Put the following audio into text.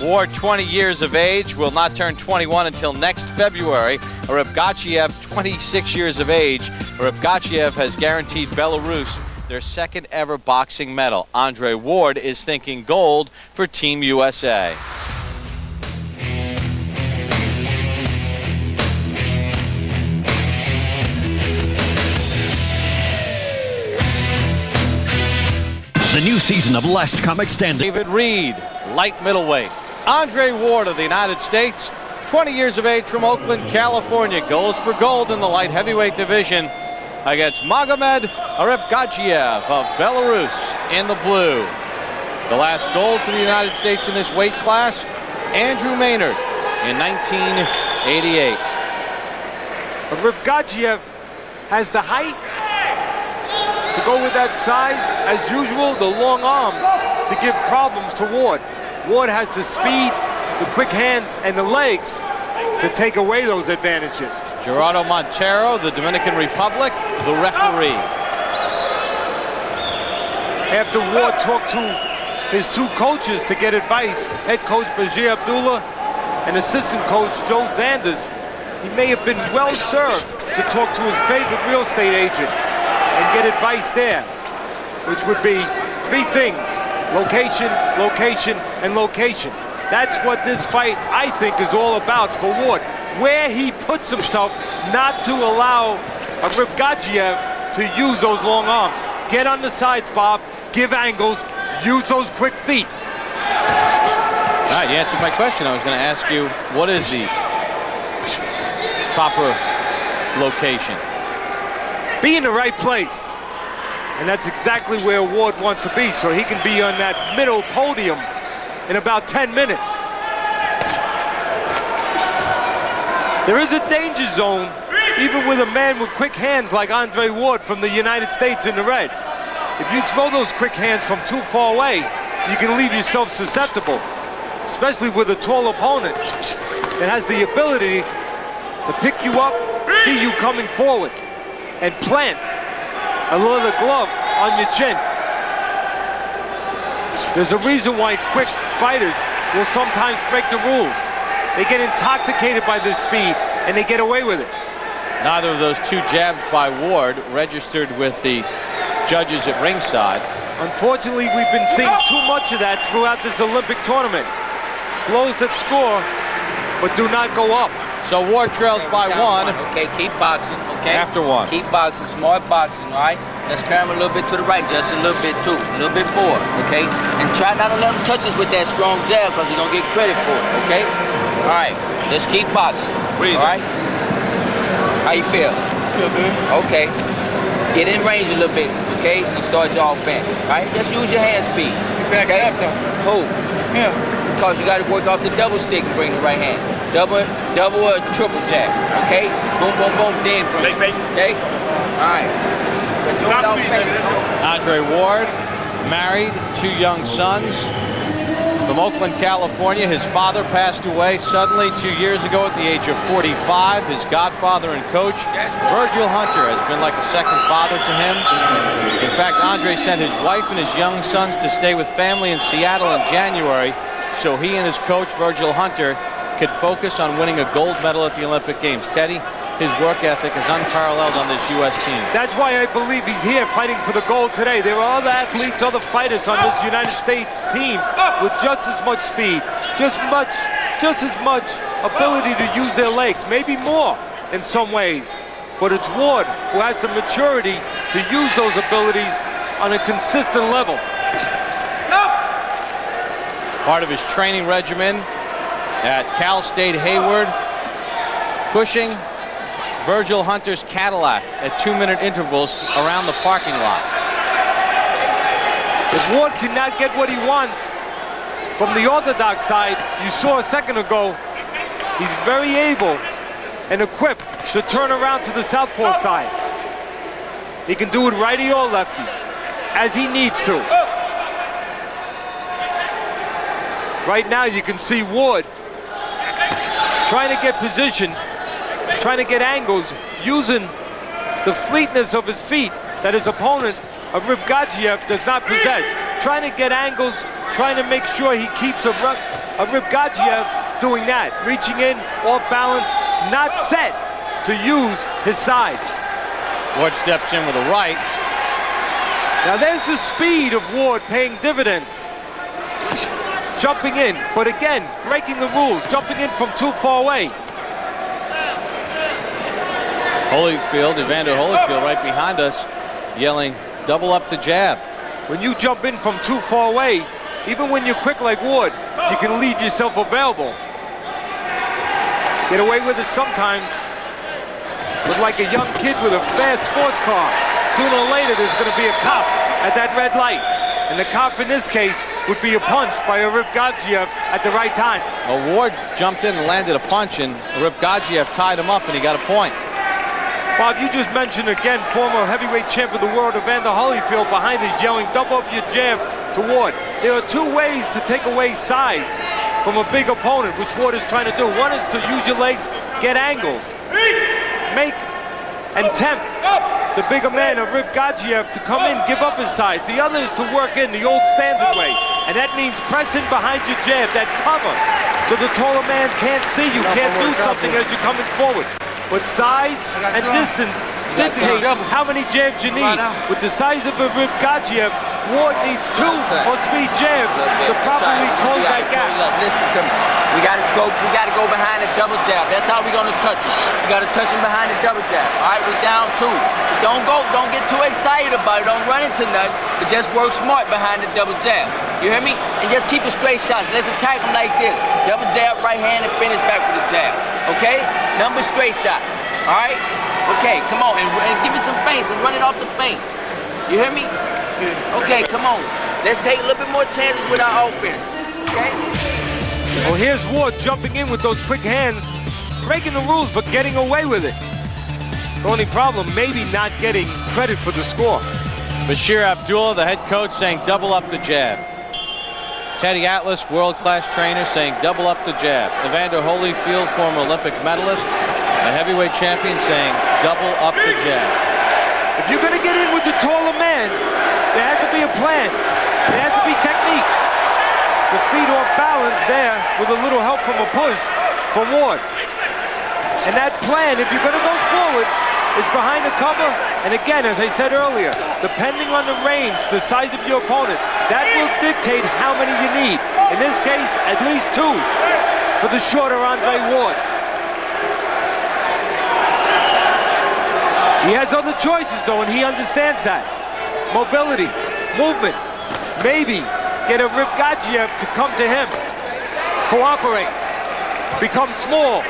Ward, 20 years of age, will not turn 21 until next February. Rybgachev, 26 years of age. Rybgachev has guaranteed Belarus their second ever boxing medal. Andre Ward is thinking gold for Team USA. The new season of Last Comic Standing. David Reed, light middleweight. Andre Ward of the United States, 20 years of age, from Oakland, California, goes for gold in the light heavyweight division against Magomed Rybgachev of Belarus in the blue. The last gold for the United States in this weight class, Andrew Maynard in 1988. But Rybgachev has the height to go with that size, as usual, the long arms to give problems to Ward. Ward has the speed, the quick hands, and the legs to take away those advantages. Gerardo Montero, the Dominican Republic, the referee. After Ward talked to his two coaches to get advice, head coach Bashir Abdullah and assistant coach Joe Zanders, he may have been well served to talk to his favorite real estate agent and get advice there, which would be three things: location, location, and location. That's what this fight, I think, is all about for Ward. Where he puts himself not to allow Rybgachev to use those long arms. Get on the sides, Bob, give angles, use those quick feet. All right, you answered my question. I was going to ask you, what is the proper location? Be in the right place. And that's exactly where Ward wants to be, so he can be on that middle podium in about 10 minutes. There is a danger zone, even with a man with quick hands like Andre Ward from the United States in the red. If you throw those quick hands from too far away, you can leave yourself susceptible, especially with a tall opponent that has the ability to pick you up, see you coming forward, and plant a leather glove on your chin. There's a reason why quick fighters will sometimes break the rules. They get intoxicated by this speed, and they get away with it. Neither of those two jabs by Ward registered with the judges at ringside. Unfortunately, we've been seeing too much of that throughout this Olympic tournament. Blows that score, but do not go up. So Ward trails by one. Okay, keep boxing, okay? After one. Keep boxing, smart boxing, all right? Let's carry him a little bit to the right, just a little bit too, a little bit forward, okay? And try not to let him touch us with that strong jab, because he's going to get credit for it, okay? All right, let's keep boxing, all right? How you feel? Feel good. Okay. Get in range a little bit, okay? And start your offense, all right? Just use your hand speed. You back okay? up, though. Who? Yeah. Because you got to work off the double stick and bring the right hand. Double or triple jab, okay? Boom, boom, boom, then bring it, okay? All right. Andre Ward, married, 2 young sons. From Oakland, California, his father passed away suddenly 2 years ago at the age of 45. His godfather and coach, Virgil Hunter, has been like a second father to him. In fact, Andre sent his wife and his young sons to stay with family in Seattle in January, so he and his coach, Virgil Hunter, could focus on winning a gold medal at the Olympic Games. Teddy, his work ethic is unparalleled on this U.S. team. That's why I believe he's here fighting for the gold today. There are other athletes, other fighters on this United States team with just as much speed, just as much ability to use their legs, maybe more in some ways. But it's Ward who has the maturity to use those abilities on a consistent level. Part of his training regimen at Cal State Hayward, pushing Virgil Hunter's Cadillac at 2-minute intervals around the parking lot. If Ward cannot get what he wants from the orthodox side, you saw a second ago, he's very able and equipped to turn around to the southpaw side. He can do it righty or lefty, as he needs to. Right now you can see Ward trying to get position, trying to get angles, using the fleetness of his feet that his opponent, Rybgachev, does not possess. Trying to get angles, trying to make sure he keeps a of Rib Gadzhiev doing that, reaching in, off balance, not set to use his size. Ward steps in with a right. Now there's the speed of Ward paying dividends. Jumping in, but again, breaking the rules, jumping in from too far away. Holyfield, Evander Holyfield right behind us, yelling, double up the jab. When you jump in from too far away, even when you're quick like Ward, you can leave yourself available. Get away with it sometimes. But like a young kid with a fast sports car, sooner or later there's going to be a cop at that red light. And the cop in this case would be a punch by a Rib Gadzhiev at the right time. Well, Ward jumped in and landed a punch, and Rib Gadzhiev tied him up, and he got a point. Bob, you just mentioned again former heavyweight champ of the world, Evander Holyfield, behind us yelling, double up your jab to Ward. There are two ways to take away size from a big opponent, which Ward is trying to do. One is to use your legs, get angles, make and tempt the bigger man of Rib Gadzhiev to come in, give up his size. The other is to work in the old standard way, and that means pressing behind your jab, that cover, so the taller man can't see you, can't do something as you're coming forward. But size and distance dictate how many jabs you need. With the size of a Rib Gadzhiev, Ward needs 2 or 3 jabs to properly close that gap. Listen to me. We gotta go behind the double jab. That's how we're gonna touch him. We gotta touch him behind the double jab. All right, we're down 2. Don't get too excited about it. Don't run into nothing. But just work smart behind the double jab. You hear me? And just keep it straight shots. Let's attack him like this. Double jab, right hand, and finish back with a jab. Okay? Number straight shot. All right? Okay, come on. And give me some feints and run it off the feints. You hear me? Okay, come on. Let's take a little bit more chances with our offense. Okay? Well, here's Ward jumping in with those quick hands, breaking the rules, but getting away with it. The only problem, maybe not getting credit for the score. Bashir Abdullah, the head coach, saying double up the jab. Teddy Atlas, world-class trainer, saying double up the jab. Evander Holyfield, former Olympic medalist and heavyweight champion, saying double up the jab. If you're going to get in with the taller man, there has to be a plan. There has to be technique. The feet off balance there with a little help from a push from Ward. And that plan, if you're going to go forward, is behind the cover. And again, as I said earlier, depending on the range, the size of your opponent, that will dictate how many you need. In this case, at least 2 for the shorter Andre Ward. He has other choices, though, and he understands that. Mobility, movement, maybe get a Rib Gadzhiev to come to him, cooperate, become small.